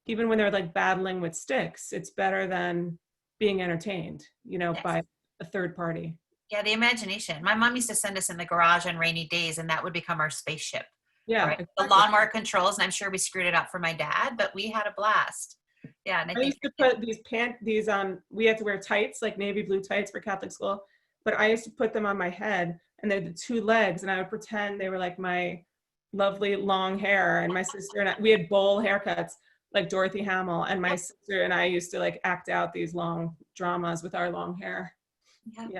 even when they're like battling with sticks, it's better than being entertained, Yes. by a third party. Yeah, the imagination. My mom used to send us in the garage on rainy days, and that would become our spaceship. Yeah. Right. Exactly. The lawnmower controls, and I'm sure we screwed it up for my dad, but we had a blast. Yeah, and I I think used to put we had to wear tights, like navy blue tights for Catholic school, but I used to put them on my head, and they're the 2 legs, and I would pretend they were like my lovely long hair. And my sister and we had bowl haircuts like Dorothy Hamill, and my sister and I used to like act out these long dramas with our long hair.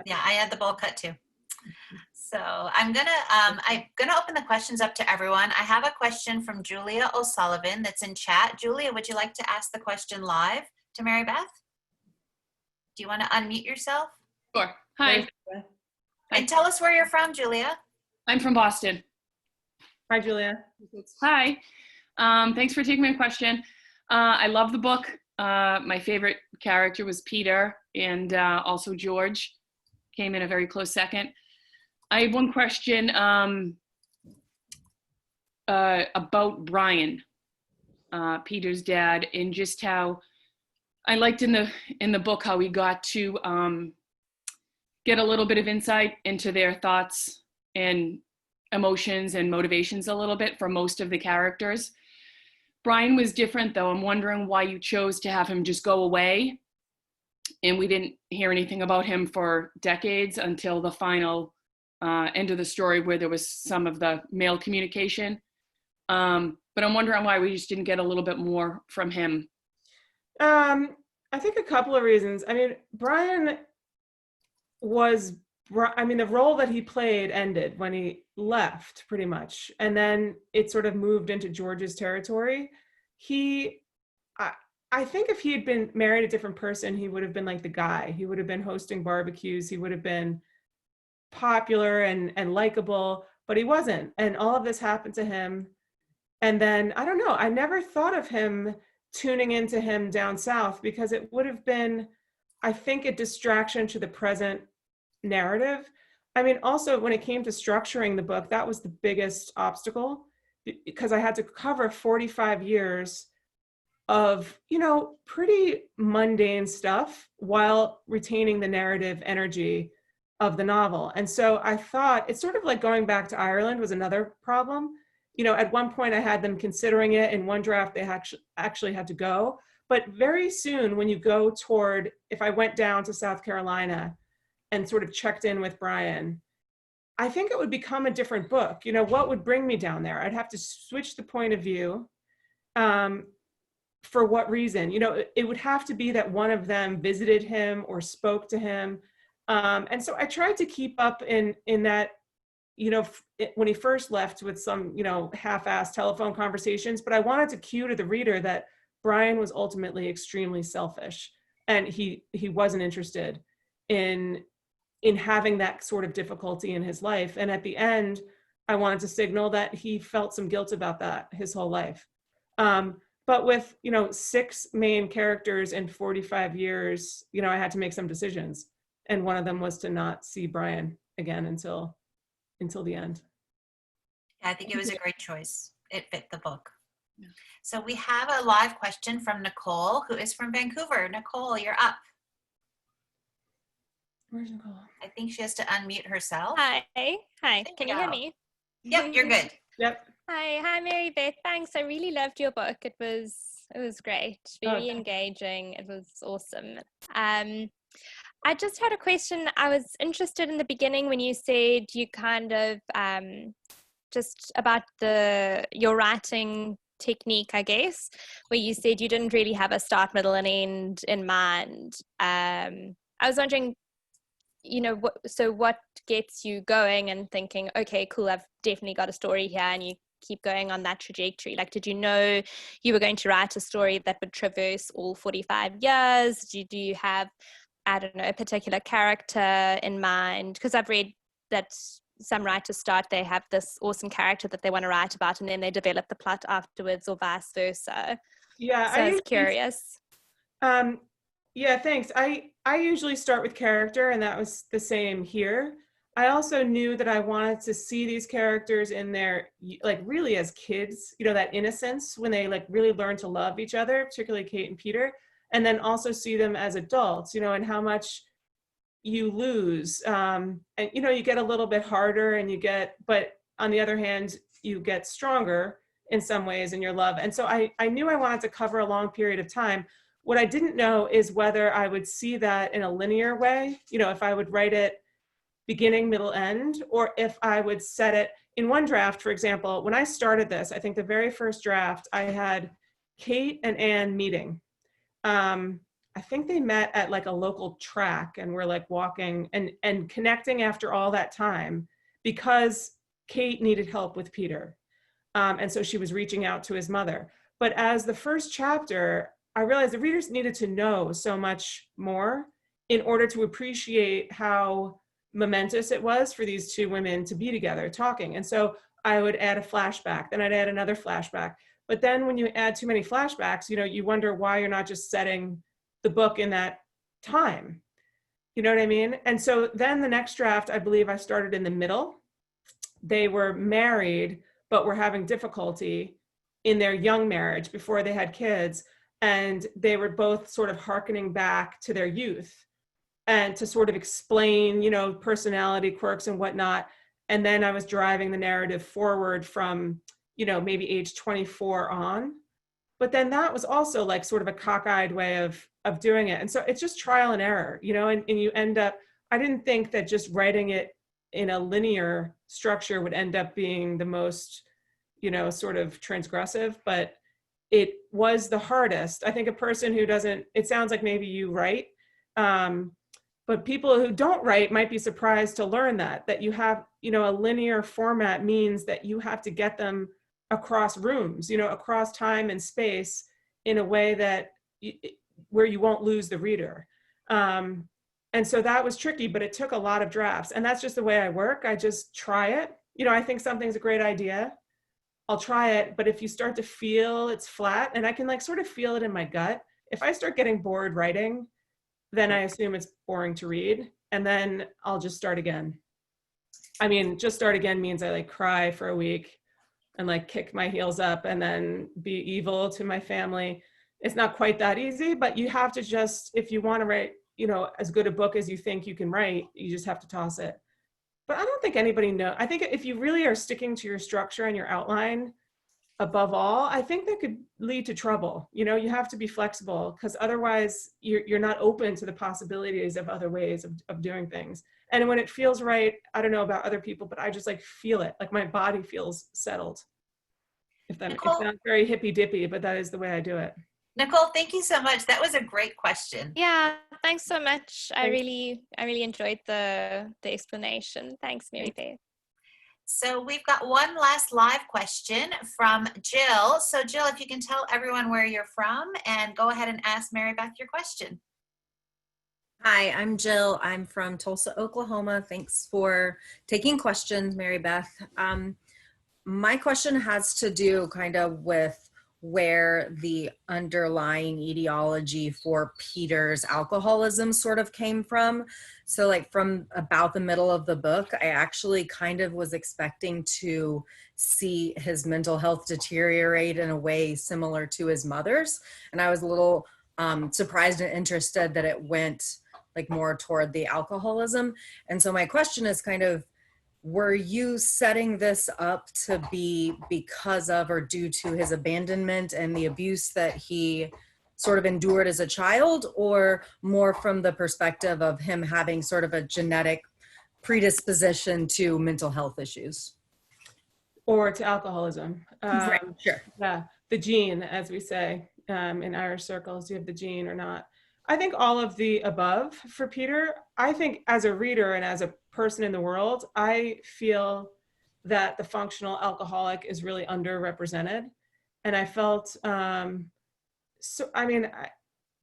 yeah, I had the bowl cut too. So I'm gonna open the questions up to everyone. I have a question from Julia O'Sullivan that's in chat. Julia, would you like to ask the question live to Mary Beth? Do you want to unmute yourself? Sure. Hi. And tell us where you're from, Julia. I'm from Boston. Hi, Julia. Hi. Thanks for taking my question. I love the book. My favorite character was Peter, and also George came in a very close second. I have one question about Brian, Peter's dad, and just how I liked in the book how he got to get a little bit of insight into their thoughts and emotions and motivations a little bit for most of the characters. Brian was different though. I'm wondering why you chose to have him just go away, and we didn't hear anything about him for decades until the final end of the story where there was some of the mail communication. But I'm wondering why we just didn't get a little bit more from him. I think a couple of reasons. I mean, Brian the role that he played ended when he left pretty much. And then it sort of moved into George's territory. I think if he had been married a different person, he would have been like the guy. He would have been hosting barbecues. He would have been popular and likable, but he wasn't. And all of this happened to him. And then, I don't know, I never thought of him tuning into him down south, because it would have been, I think, a distraction to the present narrative. I mean, also when it came to structuring the book, that was the biggest obstacle, because I had to cover 45 years of, pretty mundane stuff while retaining the narrative energy of the novel. And so I thought it's sort of like going back to Ireland was another problem. At one point I had them considering it. In one draft, they actually had to go. But very soon, when you go toward, if I went down to South Carolina and sort of checked in with Brian, I think it would become a different book. What would bring me down there? I'd have to switch the point of view. for what reason? You know, it would have to be that one of them visited him or spoke to him. And so I tried to keep up in that, you know, when he first left with some, you know, half-assed telephone conversations, but I wanted to cue to the reader that Brian was ultimately extremely selfish, and he wasn't interested in having that sort of difficulty in his life. And at the end, I wanted to signal that he felt some guilt about that his whole life. But with, you know, 6 main characters in 45 years, you know, I had to make some decisions. And one of them was to not see Brian again until the end. Yeah, I think it was a great choice. It fit the book. So we have a live question from Nicole, who is from Vancouver. Nicole, you're up. Where's Nicole? I think she has to unmute herself. Hi. There Can you you hear go. me? Yep, you're good. Yep. Hi, Mary Beth. Thanks. I really loved your book. It was great. Very Okay. engaging. It was awesome. I just had a question. I was interested in the beginning when you said you kind of just about your writing technique, I guess, where you said you didn't really have a start, middle, and end in mind. I was wondering, you know, what gets you going and thinking, okay, cool, I've definitely got a story here, and you keep going on that trajectory? Like, did you know you were going to write a story that would traverse all 45 years? Do you have, I don't know, a particular character in mind? Because I've read that some writers they have this awesome character that they want to write about, and then they develop the plot afterwards, or vice versa. Yeah, So I was curious. Yeah, thanks. I usually start with character, and that was the same here. I also knew that I wanted to see these characters in their, like, really as kids, you know, that innocence when they like really learn to love each other, particularly Kate and Peter, and then also see them as adults, you know, and how much you lose. And, you know, you get a little bit harder, but on the other hand, you get stronger in some ways in your love. And so I knew I wanted to cover a long period of time. What I didn't know is whether I would see that in a linear way, you know, if I would write it beginning, middle, end, or if I would set it in one draft. For example, when I started this, I think the very first draft, I had Kate and Anne meeting. I think they met at like a local track and were like walking and connecting after all that time because Kate needed help with Peter. And so she was reaching out to his mother. But as the first chapter, I realized the readers needed to know so much more in order to appreciate how momentous it was for these 2 women to be together talking. And so I would add a flashback, then I'd add another flashback. But then when you add too many flashbacks, you know, you wonder why you're not just setting the book in that time. You know what I mean? And so then the next draft, I believe I started in the middle. They were married, but were having difficulty in their young marriage before they had kids. And they were both sort of hearkening back to their youth and to sort of explain, you know, personality quirks and whatnot. And then I was driving the narrative forward from, you know, maybe age 24 on. But then that was also like sort of a cockeyed way of doing it. And so it's just trial and error, you know, and you end up, I didn't think that just writing it in a linear structure would end up being the most, you know, sort of transgressive, but it was the hardest. I think a person who doesn't, it sounds like maybe you write, but people who don't write might be surprised to learn that you have, you know, a linear format means that you have to get them across rooms, you know, across time and space in a way that where you won't lose the reader. And so that was tricky, but it took a lot of drafts. And that's just the way I work. I just try it. You know, I think something's a great idea, I'll try it. But if you start to feel it's flat, and I can like sort of feel it in my gut, if I start getting bored writing, then I assume it's boring to read. And then I'll just start again. I mean, just start again means I like cry for a week and like kick my heels up and then be evil to my family. It's not quite that easy, but you have to just, if you want to write, you know, as good a book as you think you can write, you just have to toss it. But I don't think anybody knows. I think if you really are sticking to your structure and your outline, above all, I think that could lead to trouble. You know, you have to be flexible because otherwise you're not open to the possibilities of other ways of doing things. And when it feels right, I don't know about other people, but I just like feel it, like my body feels settled. If that, it's not very hippy dippy, but that is the way I do it. Nicole, thank you so much. That was a great question. Yeah, thanks so much. I Thanks. really enjoyed the explanation. Thanks, Mary Beth. So we've got one last live question from Jill. So Jill, if you can tell everyone where you're from and go ahead and ask Mary Beth your question. Hi, I'm Jill. I'm from Tulsa, Oklahoma. Thanks for taking questions, Mary Beth. My question has to do kind of with where the underlying etiology for Peter's alcoholism sort of came from. So like from about the middle of the book, I actually kind of was expecting to see his mental health deteriorate in a way similar to his mother's. And I was a little surprised and interested that it went like more toward the alcoholism. And so my question is kind of, were you setting this up to be because of or due to his abandonment and the abuse that he sort of endured as a child, or more from the perspective of him having sort of a genetic predisposition to mental health issues? Or to alcoholism. Right, sure. Yeah, the gene, as we say in Irish circles, do you have the gene or not? I think all of the above for Peter. I think as a reader and as a person in the world, I feel that the functional alcoholic is really underrepresented. And I felt,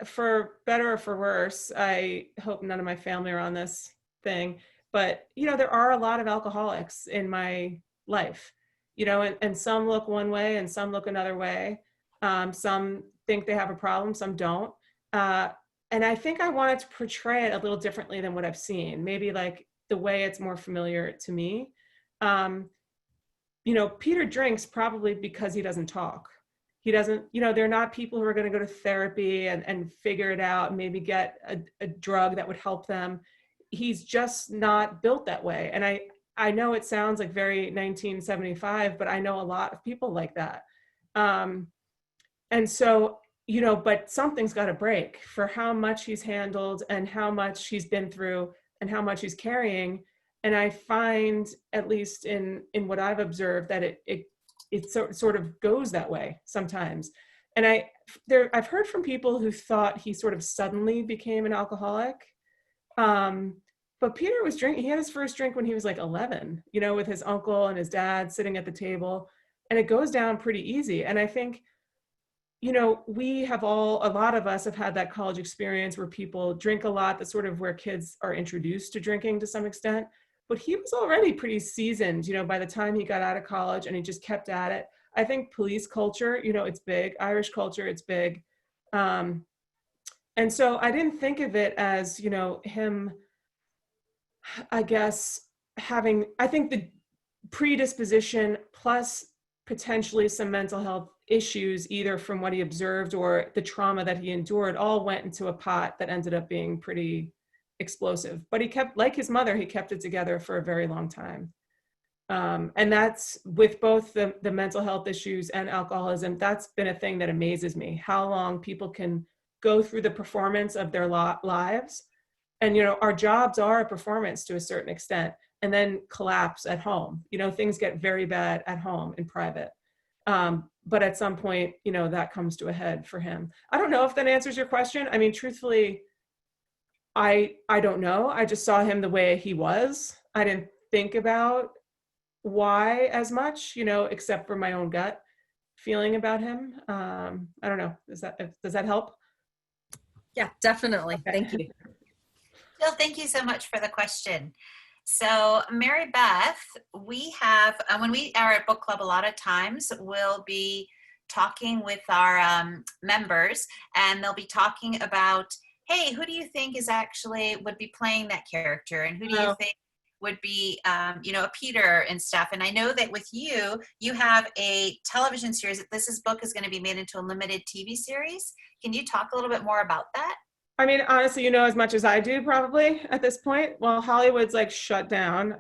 for better or for worse, I hope none of my family are on this thing, but, there are a lot of alcoholics in my life, and some look one way and some look another way. Some think they have a problem, some don't. And I think I wanted to portray it a little differently than what I've seen, maybe like the way it's more familiar to me. Peter drinks probably because he doesn't talk. He doesn't, they're not people who are going to go to therapy and figure it out, and maybe get a drug that would help them. He's just not built that way. And I know it sounds like very 1975, but I know a lot of people like that. And so, but something's got to break for how much he's handled and how much he's been through and how much he's carrying. And I find, at least in what I've observed, that it sort of goes that way sometimes. And I've heard from people who thought he sort of suddenly became an alcoholic. But Peter was drinking. He had his first drink when he was like 11, with his uncle and his dad sitting at the table, and it goes down pretty easy. And I think, we have a lot of us have had that college experience where people drink a lot. That's sort of where kids are introduced to drinking to some extent. But he was already pretty seasoned, by the time he got out of college, and he just kept at it. I think police culture, it's big. Irish culture, it's big. And so I didn't think of it as, him, I guess, I think the predisposition plus potentially some mental health issues, either from what he observed or the trauma that he endured, all went into a pot that ended up being pretty explosive. But he kept, like his mother, he kept it together for a very long time. And that's with both the mental health issues and alcoholism. That's been a thing that amazes me, how long people can go through the performance of their lives. And, our jobs are a performance to a certain extent, and then collapse at home. Things get very bad at home in private. But at some point, that comes to a head for him. I don't know if that answers your question. I mean, truthfully, I don't know. I just saw him the way he was. I didn't think about why as much, except for my own gut feeling about him. I don't know. Does that help? Yeah, definitely. Thank you. Jill, thank you so much for the question. So Mary Beth, we have, when we are at book club, a lot of times we'll be talking with our members, and they'll be talking about, hey, who do you think would be playing that character? And who do you think would be, a Peter and stuff? And I know that with you have a television series. This book is going to be made into a limited TV series. Can you talk a little bit more about that? I mean, honestly, as much as I do probably at this point. Well, Hollywood's like shut down.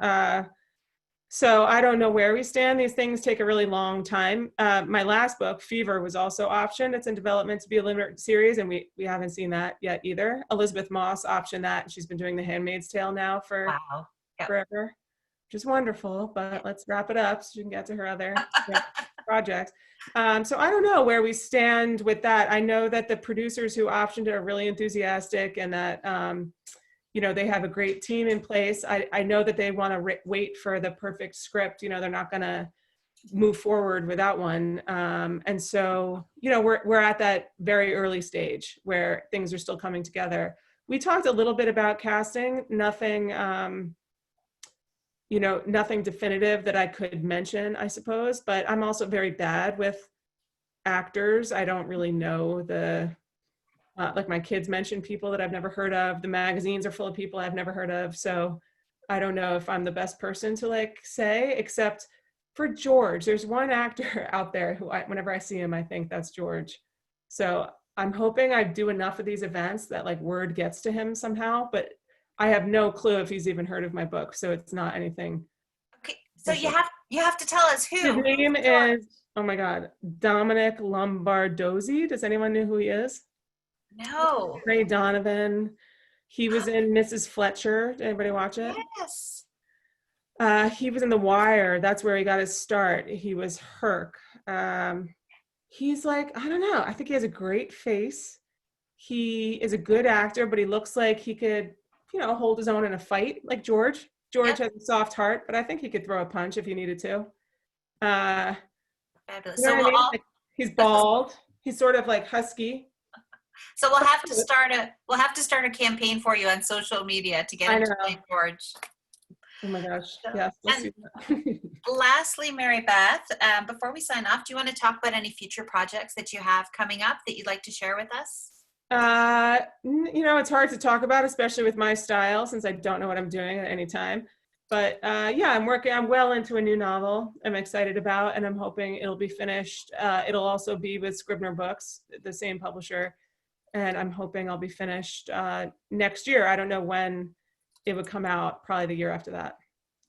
So I don't know where we stand. These things take a really long time. My last book, Fever, was also optioned. It's in development to be a limited series, and we haven't seen that yet either. Elizabeth Moss optioned that, and she's been doing The Handmaid's Tale now for forever, which is wonderful. But let's wrap it up so you can get to her other. Yeah. project. So I don't know where we stand with that. I know that the producers who optioned it are really enthusiastic, and that they have a great team in place. I know that they want to wait for the perfect script. They're not going to move forward without one. And so, we're at that very early stage where things are still coming together. We talked a little bit about casting, nothing, nothing definitive that I could mention, I suppose, but I'm also very bad with actors. I don't really know like my kids mention people that I've never heard of. The magazines are full of people I've never heard of. So I don't know if I'm the best person to say, except for George. There's one actor out there who whenever I see him, I think that's George. So I'm hoping I do enough of these events that word gets to him somehow, but I have no clue if he's even heard of my book. So it's not anything. Okay, so you have to tell us who. His name is, oh my God, Dominic Lombardozzi. Does anyone know who he is? No. Ray Donovan. He was in Mrs. Fletcher. Did anybody watch it? Yes. He was in The Wire. That's where he got his start. He was Herc. He's I don't know. I think he has a great face. He is a good actor, but he looks like he could, hold his own in a fight, like George. George has a soft heart, but I think he could throw a punch if he needed to. Fabulous. You know what I mean? He's bald. He's sort of husky. So we'll have to start a campaign for you on social media to get him to play George. Oh my gosh. Yes. Let's do that. Lastly, Mary Beth, before we sign off, do you want to talk about any future projects that you have coming up that you'd like to share with us? It's hard to talk about, especially with my style, since I don't know what I'm doing at any time. But I'm well into a new novel I'm excited about, and I'm hoping it'll be finished. It'll also be with Scribner Books, the same publisher, and I'm hoping I'll be finished next year. I don't know when it would come out, probably the year after that.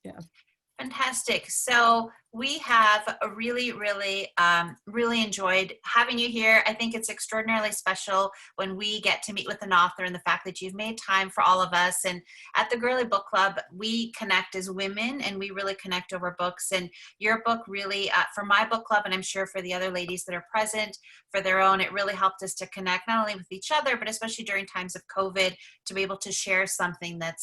Yeah. Fantastic. So we have really, really enjoyed having you here. I think it's extraordinarily special when we get to meet with an author, and the fact that you've made time for all of us. And at the Girly Book Club, we connect as women, and we really connect over books. And your book really, for my book club, and I'm sure for the other ladies that are present for their own, it really helped us to connect not only with each other, but especially during times of COVID, to be able to share something that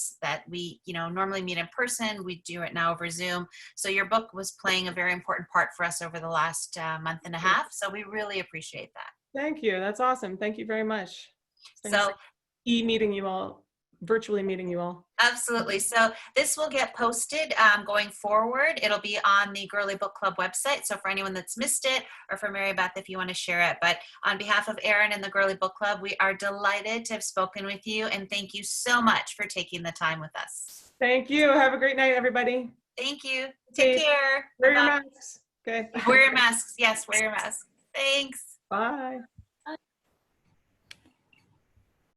we normally meet in person. We do it now over Zoom. So your book was playing a very important part for us over the last month and a half. So we really appreciate that. Thank you. That's awesome. Thank you very much. So meeting you all, virtually meeting you all. Absolutely. So this will get posted going forward. It'll be on the Girly Book Club website. So for anyone that's missed it, or for Mary Beth, if you want to share it. But on behalf of Erin and the Girly Book Club, we are delighted to have spoken with you. And thank you so much for taking the time with us. Thank you. Have a great night, everybody. Thank you. Take care. Wear your masks. Okay. Wear your masks. Yes, wear your mask. Thanks. Bye.